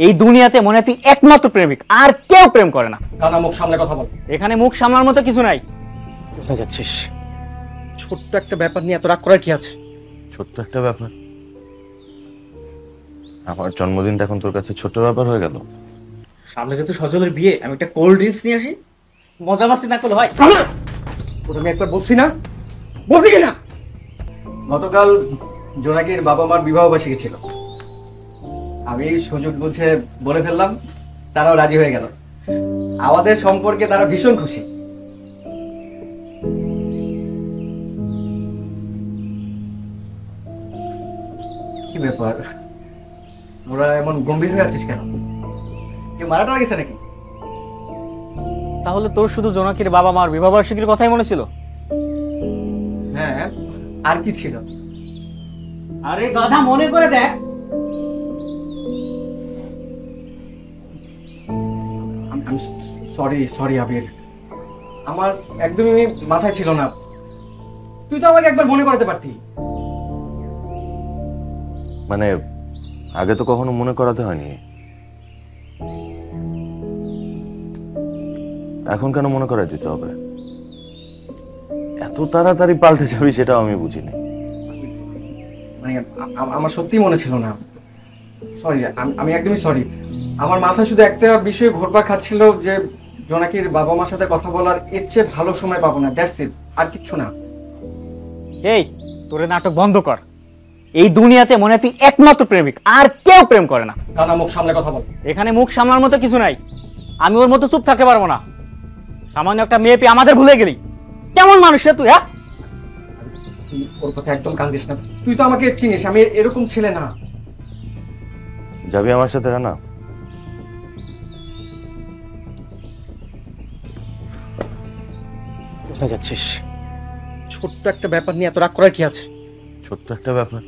এই দুনিয়াতে মনে হয় তুই একমাত্র প্রেমিক, আর কেউ প্রেম করে না। রানা, মুখ সামলে কথা বল। এখানে মুখ সামলার মতো কিছু নাই। কোথায় যাচ্ছিস? ছোট্ট একটা ব্যাপার নিয়ে এত রাগ করার কি আছে? ছোট্ট একটা ব্যাপার? আমার জন্মদিনটা এখন তোর কাছে ছোট্ট ব্যাপার হয়ে গেল? সামনে যেহেতু সজলের বিয়ে, আমি একটা কোল্ড ড্রিঙ্কস নিয়ে আসি, মজা মাস্তি না করলে হয়? ওটা আমি একবার বলছি না, বলছি কিনা? গতকাল জোনাকির বাবা মার বিবাহ বার্ষিকী ছিল। আমি সুযোগ বুঝে বলে ফেললাম, তারাও রাজি হয়ে গেল। আমাদের সম্পর্কে তারা ভীষণ খুশি। কি ব্যাপার, তোরা এমন গম্ভীর হয়ে আছিস কেন? কেউ মারা টারা গেছে নাকি? তাহলে তোর শুধু জোনাকির বাবা মার বিবাহ বার্ষিকীর কথাই মনে ছিল? হ্যাঁ, আর কি ছিল? আরে গাধা, মনে করে দেখ। আমি সরি আবির, আমার একদমই মাথায় ছিল না। তুই তো আমাকে একবার মনে করাতে পারতি। মানে আগে তো কখনো মনে করাতে হয়নি, এখন কেন মনে করাই দিতে হবে? এত তাড়াতাড়ি পাল্টে যাবি সেটাও আমি বুঝিনি। মানে আমার সত্যি মনে ছিল না। সরি, আমি একদমই সরি। আমার মাথায় শুধু একটা বিষয় ঘোরপাক খাচ্ছিল যে জোনাকির বাবা মার সাথে কথা বলার এর চেয়ে ভালো সময় পাবো না, দ্যাটস ইট, আর কিচ্ছু না। এই, তোর নাটক বন্ধ কর। এই দুনিয়াতে মনে হয় তুই একমাত্র প্রেমিক, আর কেউ প্রেম করে না। রানা, মুখ সামলে কথা বল। এখানে মুখ সামলার মতো কিছু নাই। আমি ওর মতো চুপ থাকতে পারবো না। সামান্য একটা মেয়ে পেয়ে আমাদের ভুলে গেলি। কেমন মানুষ রে তুই? হ্যাঁ, তুই ওর কথা একদম কান দিস না। তুই তো আমাকে চিনিস, আমি এরকম ছেলে না। যাবি আমার সাথে রানা? কোথায় যাচ্ছিস? ছোট্ট একটা ব্যাপার নিয়ে এত রাগ করার কি আছে? ছোট্ট একটা ব্যাপার?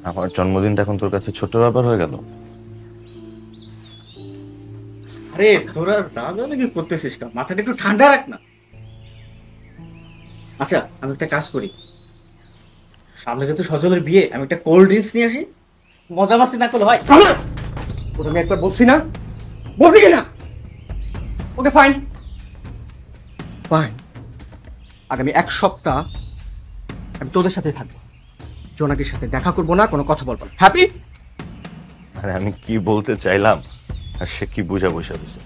আমার জন্মদিনটা এখন তোর কাছে ছোট্ট ব্যাপার হয়ে গেল? আরে তোরা রাগারাগি করতেছিস কেন? মাথাটা একটু ঠান্ডা রাখ না। আচ্ছা, আমি একটা কাজ করি, সামনে যেহেতু সজলের বিয়ে, আমি একটা কোল্ড ড্রিঙ্কস নিয়ে আসি, মজা মাস্তি না করলে হয়? ওটা আমি একবার বলছি না, বলছি কিনা? ওকে ফাইন, আগামী এক সপ্তাহ আমি তোদের সাথে থাকবো। জোনাকির সাথে দেখা করবো না, কোনো কথা বলবো না। হ্যাপি? আরে আমি কি বলতে চাইলাম আর সে কি বুঝা বসে বসে।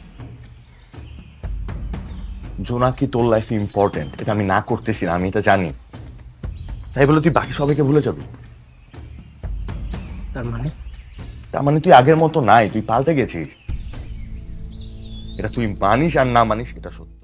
জোনাকি তোর লাইফে ইম্পর্টেন্ট, এটা আমি না করতেছি না, আমি এটা জানি। তাই বলে তুই বাকি সবাইকে ভুলে যাবি? তার মানে তুই আগের মতো নাই, তুই পাল্টে গেছিস। এটা তুই মানিস আর না মানিস, এটা সত্য।